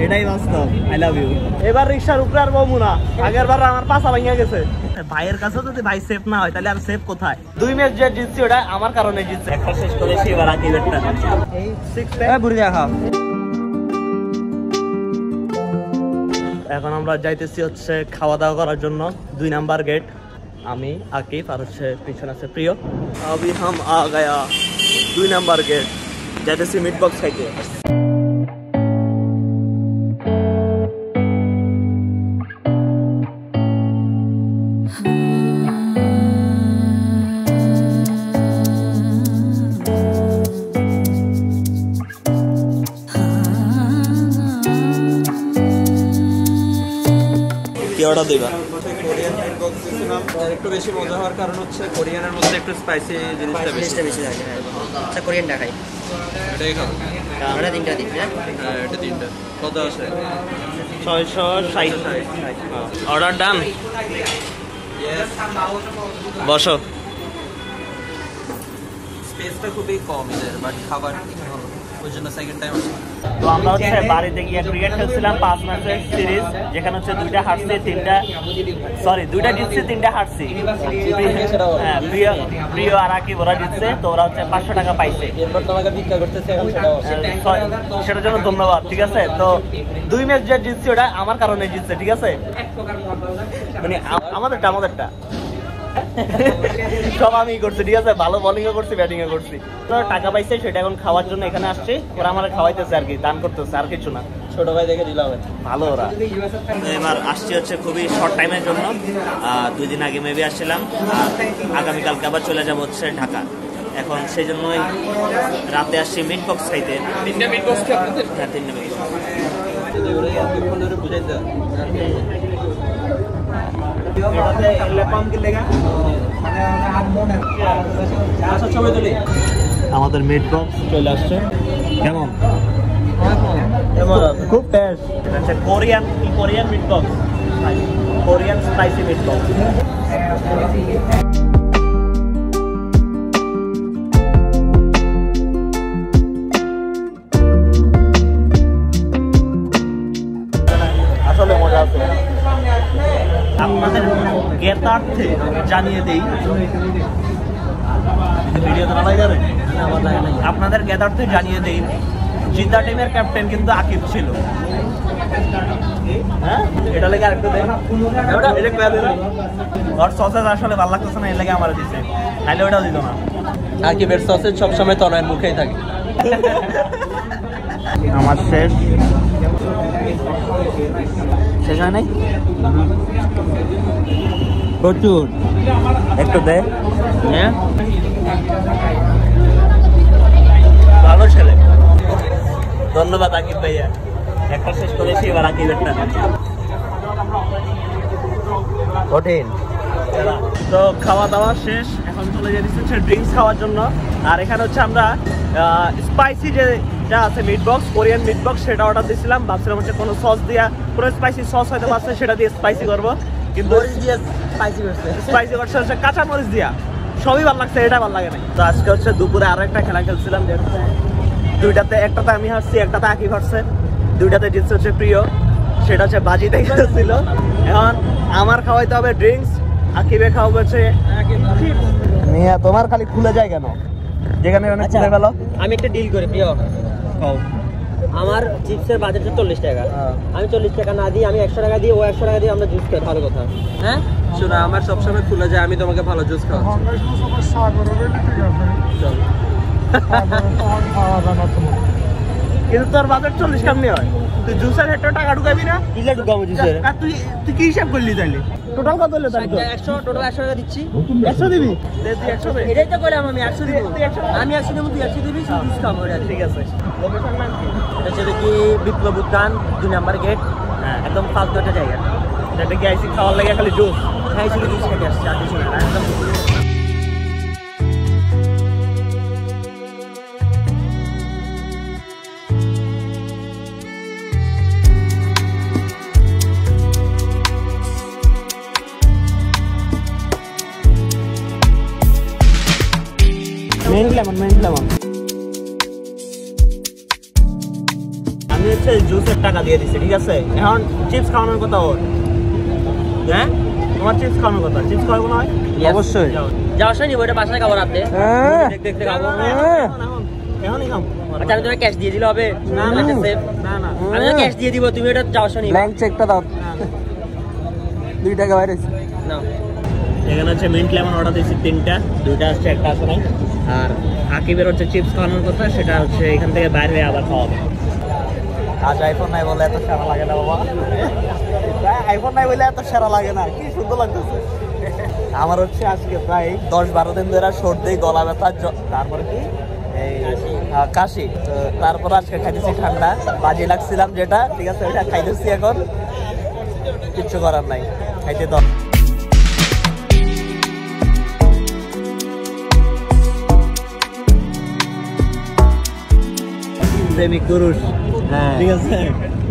এটাই বাস্তব। I love you. এবার রিকশার উপরে আর বমু না, আগের বার আমার পাছা ভাঙিয়া গেছে। ভাইয়ের কাছে যদি ভাই সেফ না হয় তাহলে আর সেফ কোথায়? 2 ম্যাচ যে জিতছি ওটা আমার কারণে জিতছে। একটা শেষ করেছি, এবার আকিবেরটা। এই 6 এ বুড়ি দেখা। এখন আমরা যাইতেছি হচ্ছে খাওয়া দাওয়া করার জন্য 2 নাম্বার গেট। আমি আকিব আর হচ্ছে পিছনে আছে প্রিয়। अभी हम आ गया 2 নাম্বার গেট, যাইতেছি মিট বক্স খাইতে। কি অর্ডার দিবা? কোরিয়ান মিট বক্স দিছিলাম। একটু বেশি মজা হওয়ার কারণ হচ্ছে কোরিয়ানের মধ্যে একটু স্পাইসি জিনিসটা বেশি থাকে। আচ্ছা কোরিয়ান দেখাই। এটাই খাও। আমরা তিনটা দিন হ্যাঁ? হ্যাঁ এটা তিনটা। কত আছে? 660। অর্ডার ডান। বসো। স্পেসটা খুবই কম এদের, বাট খাবার ওই জন্য সেকেন্ড টাইম। তো আমরা হচ্ছে বাড়িতে গিয়ে ক্রিকেট খেলছিলাম 5 ম্যাচের সিরিজ, যেখানে হচ্ছে 2টা হারছি 2টা জিতছি 3টা হারছি। হ্যাঁ প্রিয় আর আকিব ওরা জিতছে, তো ওরা হচ্ছে 500 টাকা পাইছে। এরপর তোমাকে ভিক্ষা করতেছে, এখন সেটার জন্য ধন্যবাদ। ঠিক আছে, তো 2 ম্যাচ যে জিতছি ওটা আমার কারণে জিতছে। ঠিক আছে, মানে আমাদেরটা সব আমি করছি। ঠিক আছে, ভালো বোলিংও করছি, ব্যাটিংও করছি। তো টাকা পাইছে সেটা এখন খাওয়ার জন্য এখানে আসছি। ওরা আমার খাওয়াইতেছে আর কি, দান করতেছে, আর কিছু না। ছোট ভাই দেখে দিলাম ভালো ওরা। এবার আসছি হচ্ছে খুবই শর্ট টাইমের জন্য। 2 দিন আগে মেবি আসছিলাম, আর আগামীকালকে আবার চলে যাবো হচ্ছে ঢাকা। এখন সেই জন্যই রাতে আসছি মিট বক্স খাইতে। 3টা মিট বক্স কি আপনাদের? হ্যাঁ 3টা মিট বক্স। বুঝাইতে আমাদের মিট বক্স চলে আসছে। কেমন? খুব টেস্ট। আচ্ছা Korean meat box, Korean spicy meat box. আসলে মজা আছে। আপনাদের জ্ঞাতার্থে জানিয়ে দেই, আপনাদের জ্ঞাতার্থে জানিয়ে দেই, জিদ্দা টিমের ক্যাপ্টেন কিন্তু আকিব ছিল। হ্যাঁ এটা লেগে আরেকটু দেন। ওর সসেজ আসলে ভালো লাগতেছে না, এর লেগে আমার দিচ্ছে, তাইলে ওটাও দিত না। আকিবের সসেজ সবসময় তনয়ের মুখেই থাকে। আমার শেষ হয় নাই, প্রচুর। একটু দে। হ্যাঁ ভালো ছেলে, ধন্যবাদ আকিব ভাইয়া। একটা শেষ করেছি, এবার আকিবেরটা। কঠিন। তো খাওয়া দাওয়া শেষ, এখন চলে যেতেছি হচ্ছে ড্রিঙ্কস খাওয়ার জন্য। আর এখানে হচ্ছে আমরা স্পাইসি যা আছে meat box, Korean meat box, সেটা অর্ডার দিয়েছিলাম। ভাবছিলাম হচ্ছে কোনো সস দিয়া, কোনো স্পাইসি সস হয়তো পাচ্ছে, সেটা দিয়ে স্পাইসি করবো, কিন্তু স্পাইসি করছে হচ্ছে কাঁচা মরিচ দিয়া। সবই ভালো লাগছে, এটা ভালো লাগে না। তো আজকে হচ্ছে দুপুরে আরো একটা খেলা খেলছিলাম, যে 2টাতে, একটাতে আমি হারছি, একটাতে আকিব হারছে। 2টাতে জিতছে হচ্ছে প্রিয়, সেটা হচ্ছে বাজিতে খেলছিল। এখন আমার খাওয়াইতে হবে ড্রিঙ্কস, আকিবে খাওয়াবে হচ্ছে। তোমার খালি খুলে যায় কেন? যেখানে খুলে গেল। আমি একটা ডিল করি প্রিয়। আমার চিপসের বাজেট 40 টাকা, আমি 40 টাকা না দিই, আমি 100 টাকা দিই, ও 100 টাকা দিয়ে আমরা জুস খাই। ভালো কথা। হ্যাঁ শোনো, আমার সবসময় খুলে যায়, আমি তোমাকে ভালো জুস খাওয়াচ্ছি। কিন্তু তোর বাজেট 40 কেমনি হয়? তুই জুসের হেডটা টাকা ঢুকাবি না? ইলা ঢুকাবো জুসের। আর তুই কি হিসাব করলি তাইলে? টোটাল কত হলো তাহলে? 100, টোটাল 100 টাকা দিচ্ছি। 100 দিবি? দে তুই 100 দে। এটাই তো কইলাম আমি 100 দিব। আমি 100 দেব, তুই 100 দিবি, শুধু জুস খাবো। ঠিক আছে। লোকেশন নাম কি? এটা হচ্ছে কি বিপ্লব উদ্যান 2 নাম্বার গেট। হ্যাঁ একদম ফালতু একটা জায়গা। এটা কি আইসি খাওয়ার লাগে খালি জুস? হ্যাঁ শুধু জুস খেতে আসছে, আর কিছু না। একদম মেন লেমন। আমি হচ্ছে জুস চিপসের টাকা দিয়ে দিছে, ঠিক আছে? এখন চিপস খাওয়ানোর কথা ওর, হ্যাঁ? তোমার চিপস খাওয়ানোর কথা, চিপস খাওয়াবো না? অবশ্যই যাওয়ার সময় নিবো, এটা বাসায় খাবো রাতে দেখতে দেখতে খাবো। এখনই খাবো। আচ্ছা আমি তোমার ক্যাশ দিয়ে দিলে হবে? না না না, আমি তো ক্যাশ দিয়ে দিব, তুমি এটা যাওয়ার সময় নিবে। ব্ল্যাঙ্ক চেকটা দাও, 2 টাকা বাইরে নাও। এখানে হচ্ছে মিন্ট লেমন অর্ডার দিয়েছি 3টা, 2টা আসছে, একটা আসে নাই। আর আকিবের হচ্ছে চিপস খাওয়ানোর কথা, সেটা হচ্ছে এখান থেকে বাইরে হয়ে আবার খাওয়াবে। আজ আইফোন নাই বলে এত সেরা লাগে না বাবা, আইফোন নাই বলে এত সেরা লাগে না, কি সুন্দর লাগতেছে। আমার হচ্ছে আজকে প্রায় 10-12 দিন ধরে সর্দি, গলা ব্যথা, তারপরে কি এই কাশি, তারপর আজকে খাইতেছি ঠান্ডা, বাজি লাগছিলাম যেটা, ঠিক আছে ওইটা খাইতেছি, এখন কিচ্ছু করার নাই, খাইতে দাও। প্রেমিক পুরুষ, হ্যাঁ ঠিক আছে,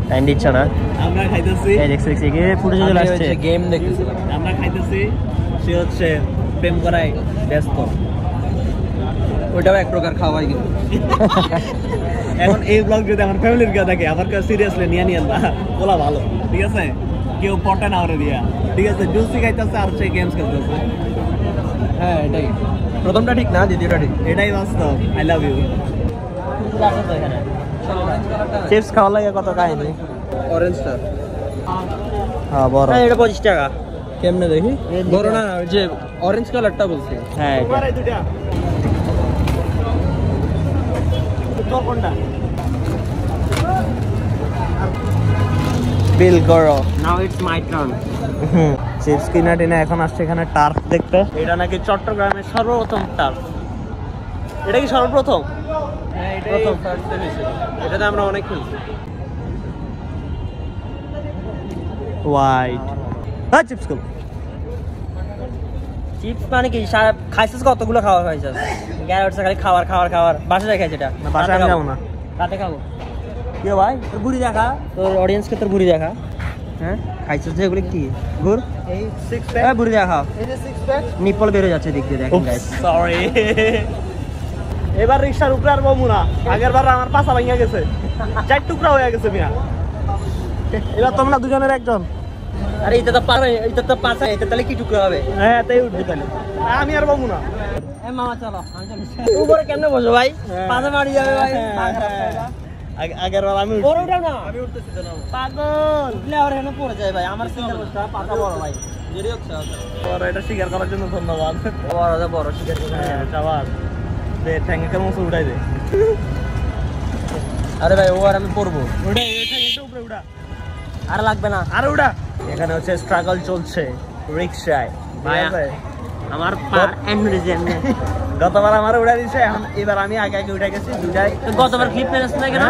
টাইম দিচ্ছ না। আমরা খাইতেছি, এই দেখছি কি ফুটেজ চলে আসছে, গেম দেখতেছিলাম। আমরা খাইতেছি, সে হচ্ছে প্রেম করায় ব্যস্ত। ওইটাও এক প্রকার খাওয়াই কিন্তু। এখন এই ব্লগ যদি আমার ফ্যামিলির কেউ দেখে, আমার কাছে সিরিয়াসলি নিয়ে না, বলা ভালো, ঠিক আছে? কেউ পটে না ওরে দিয়া, ঠিক আছে? জুসি খাইতেছে আর সে গেমস খেলতেছে। হ্যাঁ এটাই, প্রথমটা ঠিক না, দ্বিতীয়টা ঠিক। এটাই বাস্তব। I love you. এখানে চিপস খাওয়া লাগে কত কাহিনী। অরেঞ্জটা হ্যাঁ বড়, এটা 25 টাকা। কেমনে দেখি? বড় না, ওই যে অরেঞ্জ কালারটা বলছি। হ্যাঁ দুইটা কোনটা বিল করো। Now it's my turn. Chips কিনা টিনা এখন আসছে এখানে টার্ফ দেখতে। এটা নাকি চট্টগ্রামের সর্বপ্রথম টার্ফ। এটা কি সর্বপ্রথম? হ্যাঁ এটাই ফার্স্ট টাইম এসেছে, এটাতে আমরা অনেক খেলছি। হোয়াইট, হ্যাঁ চিপস কল। চিপস মানে কি খাইছিস? কতগুলো খাওয়া খাইছিস? গ্যারে উঠছে খালি খাবার খাবার খাবার। বাসায় খাইছিস এটা? বাসায় আমি যাবো না। রাতে খাবো। কি ভাই তোর বুড়ি দেখা, তোর অডিয়েন্সকে তোর বুড়ি দেখা। হ্যাঁ খাইছিস যে এগুলো কি গুড়? এই 6 এই বুড়ি দেখা, এই যে 6 প্যাক নিপল বের হয়ে যাচ্ছে দিক দিয়ে, দেখেন গাইস। সরি, এবার রিকশার উপরে আর বমু না। আগের বার আমার পাছা ভাঙা গেছে, 4 টুকরা হয়ে গেছে মিয়া। এবার তোমরা দুজনের একজন। আরে এটা তো পারে, এটা তো পাছে, এটা তাহলে কি টুকরা হবে? হ্যাঁ তাই উঠবি তাহলে, আমি আর বমু না। এ মামা চলো, আমি চলো। উপরে কেমনে বসো ভাই? পাছে মারি যাবে ভাই। আগের বার আমি বড় উঠাও না, আমি উঠতেছি তো না, পাগল উঠলে আর এখানে পড়ে যায় ভাই। আমার সিঙ্গেল বসটা পাতা বড় ভাই। যদি হচ্ছে এটা স্বীকার করার জন্য ধন্যবাদ। বড় শিকার করে। হ্যাঁ সবার দে ঠ্যাঙ্গে কেমন উঠাই দে। আরে ভাই ও আর আমি পড়বো, উঠা এই ঠ্যাঙ্গেটা উপরে উঠা, আর লাগবে না। আর উঠা। এখানে হচ্ছে স্ট্রাগল চলছে রিকশায় ভাই। আমার পা এন্ডুরেশন নেই। গতবার আমার উড়া দিছে, এখন এবার আমি আগে আগে উঠে গেছি দুটাই। গতবার ক্লিপ পেরেছ না কেন?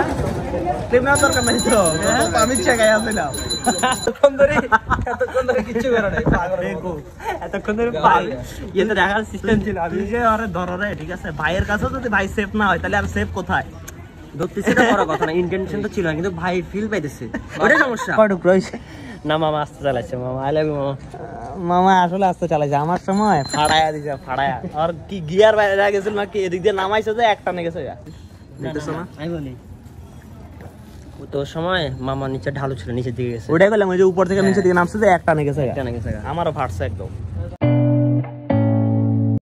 ক্লিপ নেওয়ার দরকার নাই তো, আমি চেকাই আসছিলাম এতক্ষণ ধরে কিচ্ছু করে নাই, এতক্ষণ ধরে পাই ইয়েতে দেখার সিস্টেম ছিল। আমি যে আরে ধরে, ঠিক আছে? ভাইয়ের কাছেও যদি ভাই সেফ না হয় তাহলে আর সেফ কোথায়? ধরতেছে না, বড় কথা না, ইন্টেনশন তো ছিল না, কিন্তু ভাই ফিল পাইতেছে, ওটাই সমস্যা। কয়টুক রয়েছে না মামা আস্তে চালাইছে, মামা আই লাভ ইউ মামা। মামা আসলে আসতে চালাইছে, আমার সময় ফাড়ায়া দিছে, ফাড়ায়া। আর কি গিয়ার বাইরে রাখা গেছিল নাকি, এদিক দিয়ে নামাইছে যে একটা নিয়ে গেছে। দেখতেছো না? আমি বলি ও তোর সময় মামা নিচে ঢালু ছিল, নিচের দিকে গেছে। ওটাই বললাম, ওই যে উপর থেকে নিচের দিকে নামছে যে একটা নিয়ে গেছে। একটা নিয়ে গেছে। আমারও ফাটছে একদম।